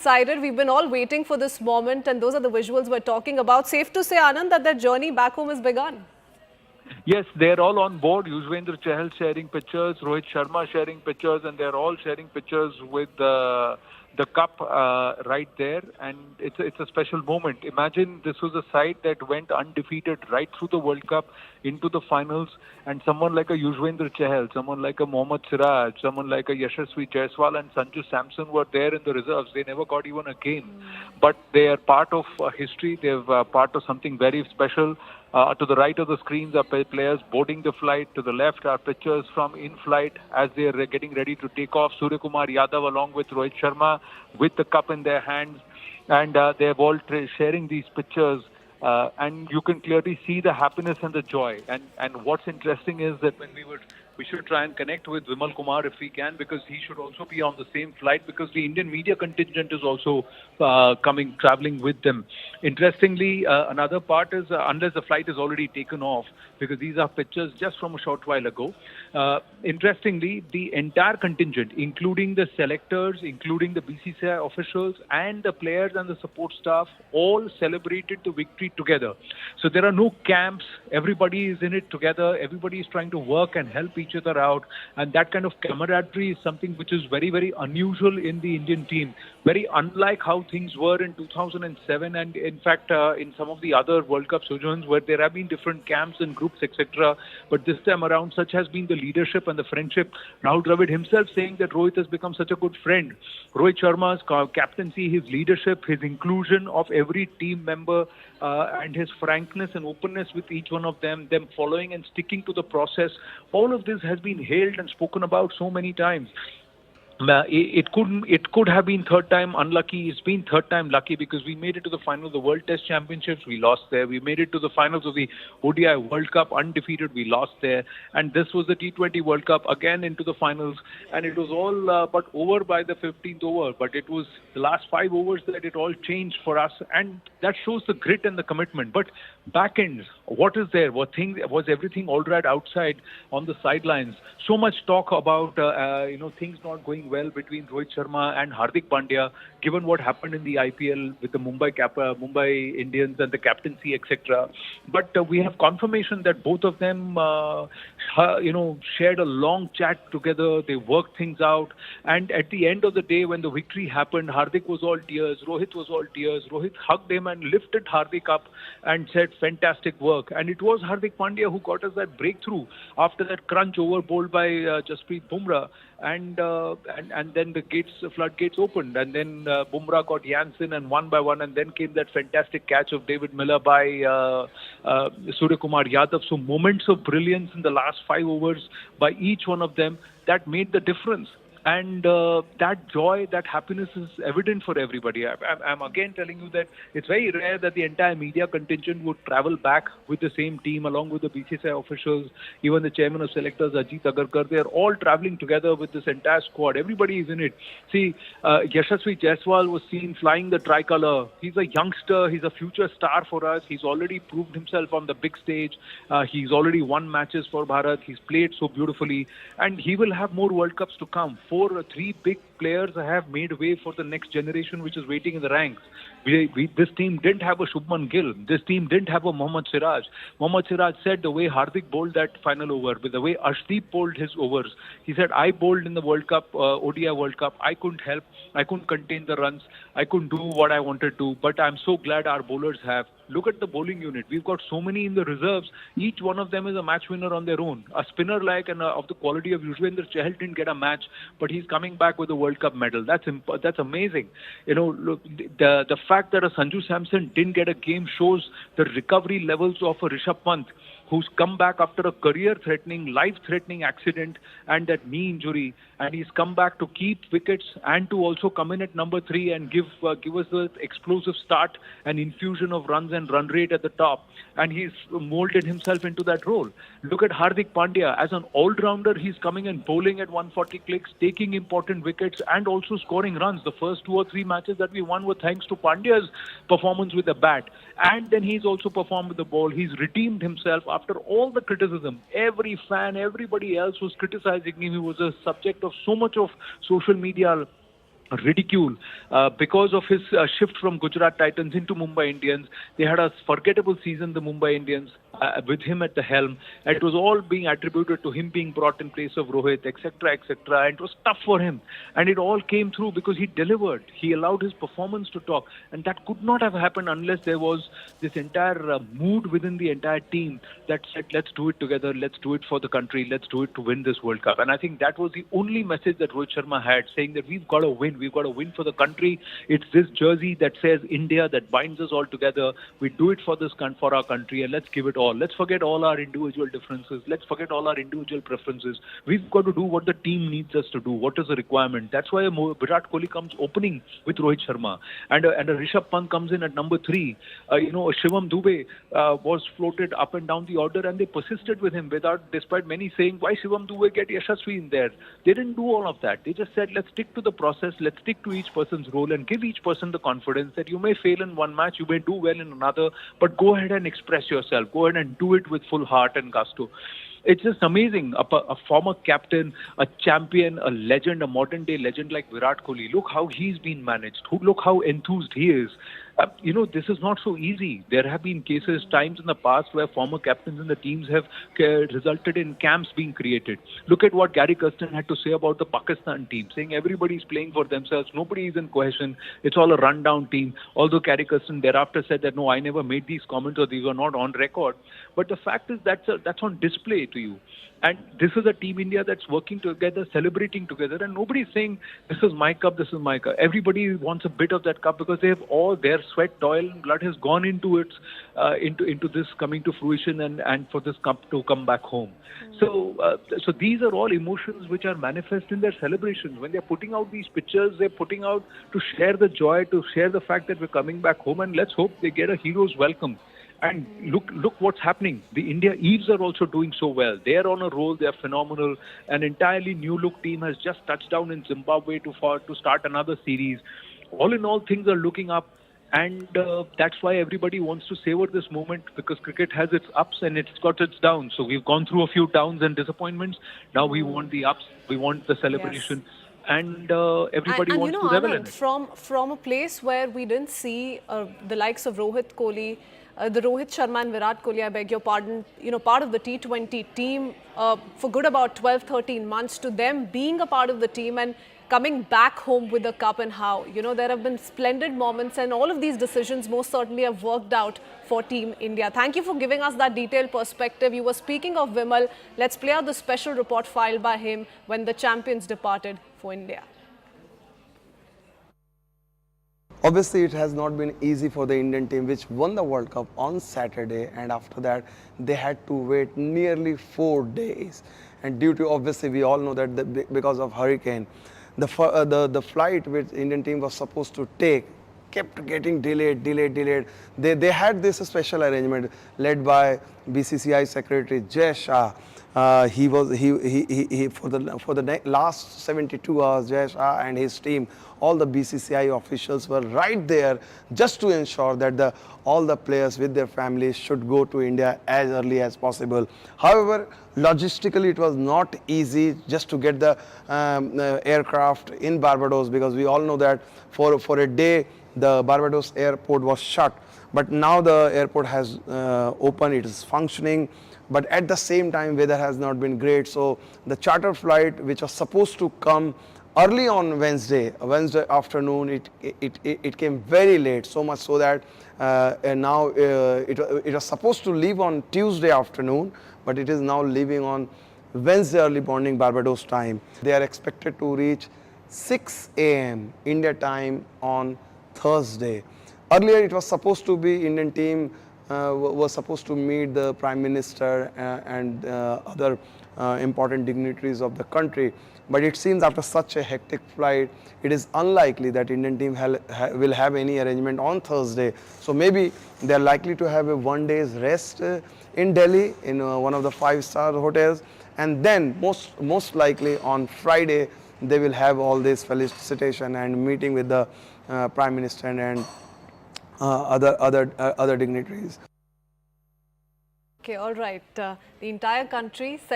Excited. We've been all waiting for this moment, and those are the visuals we're talking about. Safe to say, Anand, that their journey back home has begun. Yes, they're all on board. Yuzvendra Chahal sharing pictures, Rohit Sharma sharing pictures, and they're all sharing pictures with the cup right there. And it's a special moment. Imagine this was a side that went undefeated right through the World Cup into the finals, and someone like a Yuzvendra Chahal, someone like a Mohammad Siraj, someone like a Yashasvi Jaiswal and Sanju Samson were there in the reserves. They never got even a game, but they are part of history. They're part of something very special. To the right of the screens are players boarding the flight. To the left are pictures from in-flight as they are getting ready to take off. Surya Kumar Yadav along with Rohit Sharma with the cup in their hands. And they have all sharing these pictures. And you can clearly see the happiness and the joy. And what's interesting is that we should try and connect with Vimal Kumar if we can, because he should also be on the same flight, because the Indian media contingent is also traveling with them. Interestingly, another part is unless the flight is already taken off, because these are pictures just from a short while ago. Interestingly, the entire contingent, including the selectors, including the BCCI officials and the players and the support staff, all celebrated the victory together. So there are no camps. Everybody is in it together. Everybody is trying to work and help each other out. And that kind of camaraderie is something which is very, very unusual in the Indian team. Very unlike how things were in 2007, and in fact in some of the other World Cup sojourns where there have been different camps and groups, etc. But this time around, such has been the leadership and the friendship. Rahul Dravid himself saying that Rohit has become such a good friend. Rohit Sharma's captaincy, his leadership, his inclusion of every team member, and his frankness and openness with each one of them following and sticking to the process. All of this has been hailed and spoken about so many times. It could have been third time unlucky. It's been third time lucky, because we made it to the final of the World Test Championships. We lost there. We made it to the finals of the ODI World Cup undefeated. We lost there. And this was the T20 World Cup again into the finals. And it was all but over by the 15th over. But it was the last 5 overs that it all changed for us. And that shows the grit and the commitment. But back ends, what is there? Was everything all right outside on the sidelines? So much talk about things not going well between Rohit Sharma and Hardik Pandya, given what happened in the IPL with the Mumbai Indians and the captaincy, etc. But we have confirmation that both of them, shared a long chat together. They worked things out, and at the end of the day, when the victory happened, Hardik was all tears. Rohit was all tears. Rohit hugged him and lifted Hardik up and said, "Fantastic work." And it was Hardik Pandya who got us that breakthrough after that crunch over bowled by Jasprit Bumrah. And then the floodgates opened, and then Bumrah got Jansen, and one by one, and then came that fantastic catch of David Miller by Surya Kumar Yadav. So moments of brilliance in the last 5 overs by each one of them that made the difference. And that joy, that happiness is evident for everybody. I'm again telling you that it's very rare that the entire media contingent would travel back with the same team along with the BCCI officials, even the chairman of selectors, Ajit Agarkar. They're all traveling together with this entire squad. Everybody is in it. See, Yashasvi Jaiswal was seen flying the tricolour. He's a youngster. He's a future star for us. He's already proved himself on the big stage. He's already won matches for Bharat. He's played so beautifully. And he will have more World Cups to come. 4 or 3 big players have made way for the next generation, which is waiting in the ranks. This team didn't have a Shubman Gill. This team didn't have a Mohammad Siraj. Mohammad Siraj said the way Hardik bowled that final over, with the way Arshdeep bowled his overs, he said, "I bowled in the World Cup, ODI World Cup. I couldn't help. I couldn't contain the runs. I couldn't do what I wanted to. But I'm so glad our bowlers have." Look at the bowling unit. We've got so many in the reserves. Each one of them is a match winner on their own. A spinner of the quality of Yuzvendra Chahal didn't get a match, but he's coming back with a World Cup medal. That's amazing. Look, the fact that a Sanju Samson didn't get a game shows the recovery levels of a Rishabh Pant, who's come back after a career-threatening, life-threatening accident and that knee injury, and he's come back to keep wickets and to also come in at number 3 and give us the explosive start and infusion of runs and run rate at the top. And he's molded himself into that role. Look at Hardik Pandya. As an all-rounder, he's coming and bowling at 140 clicks, taking important wickets and also scoring runs. The first 2 or 3 matches that we won were thanks to Pandya's performance with the bat. And then he's also performed with the ball. He's redeemed himself after all the criticism. Every fan, everybody else was criticizing him. He was a subject of so much of social media ridicule because of his shift from Gujarat Titans into Mumbai Indians. They had a forgettable season, the Mumbai Indians, with him at the helm. And it was all being attributed to him being brought in place of Rohit, etc., etc. And it was tough for him. And it all came through because he delivered. He allowed his performance to talk. And that could not have happened unless there was this entire mood within the entire team that said, let's do it together, let's do it for the country, let's do it to win this World Cup. And I think that was the only message that Rohit Sharma had, saying that we've got to win. We've got to win for the country. It's this jersey that says India, that binds us all together. We do it for for our country, and let's give it all. Let's forget all our individual differences. Let's forget all our individual preferences. We've got to do what the team needs us to do. What is the requirement? That's why Virat Kohli comes opening with Rohit Sharma, and a Rishabh Pant comes in at number 3. Shivam Dube was floated up and down the order, and they persisted with him despite many saying, why Shivam Dube get Yashasvi in there? They didn't do all of that. They just said, let's stick to the process. Let's stick to each person's role and give each person the confidence that you may fail in one match, you may do well in another, but go ahead and express yourself. Go ahead and do it with full heart and gusto. It's just amazing. A former captain, a champion, a legend, a modern day legend like Virat Kohli. Look how he's been managed. Look how enthused he is. This is not so easy. There have been times in the past where former captains in the teams have resulted in camps being created. Look at what Gary Kirsten had to say about the Pakistan team, saying everybody's playing for themselves, nobody is in cohesion, it's all a rundown team. Although Gary Kirsten thereafter said that, no, I never made these comments or these were not on record. But the fact is that's on display to you. And this is a Team India that's working together, celebrating together, and nobody's saying, this is my cup, this is my cup. Everybody wants a bit of that cup because they have all their sweat, toil, and blood has gone into into this coming to fruition and for this cup to come back home. So these are all emotions which are manifest in their celebrations. When they're putting out these pictures, they're putting out to share the joy, to share the fact that we're coming back home, and let's hope they get a hero's welcome. And look what's happening. The India Eves are also doing so well. They're on a roll. They're phenomenal. An entirely new look team has just touched down in Zimbabwe to start another series. All in all, things are looking up. And that's why everybody wants to savor this moment, because cricket has its ups and it's got its downs. So we've gone through a few downs and disappointments. Now we want the ups. We want the celebration. Yes. And everybody wants to revel in it. From a place where we didn't see the likes of Rohit Kohli, the Rohit Sharma and Virat Kohli, I beg your pardon, part of the T20 team for good about 12, 13 months, to them being a part of the team and coming back home with the cup, and how, there have been splendid moments, and all of these decisions most certainly have worked out for Team India. Thank you for giving us that detailed perspective. You were speaking of Vimal. Let's play out the special report filed by him when the champions departed for India. Obviously, it has not been easy for the Indian team, which won the World Cup on Saturday, and after that, they had to wait nearly 4 days. And due to, obviously, we all know that because of hurricane, the flight which Indian team was supposed to take kept getting delayed. They had this special arrangement led by BCCI Secretary Shah. He for the last 72 hours, Shah and his team, all the BCCI officials were right there just to ensure that all the players with their families should go to India as early as possible. However, logistically it was not easy just to get the aircraft in Barbados, because we all know that for a day the Barbados airport was shut. But now the airport has opened, it is functioning. But at the same time, weather has not been great. So the charter flight, which was supposed to come early on Wednesday afternoon, it came very late. So much so that now it was supposed to leave on Tuesday afternoon, but it is now leaving on Wednesday early morning Barbados time. They are expected to reach 6 a.m. India time on Thursday. Earlier, it was supposed to be Indian team was supposed to meet the Prime Minister and other important dignitaries of the country. But it seems after such a hectic flight, it is unlikely that Indian team will have any arrangement on Thursday. So maybe they are likely to have a 1 day's rest in Delhi in one of the 5-star hotels. And then most likely on Friday, they will have all this felicitation and meeting with the Prime Minister and other dignitaries. Okay, all right. The entire country set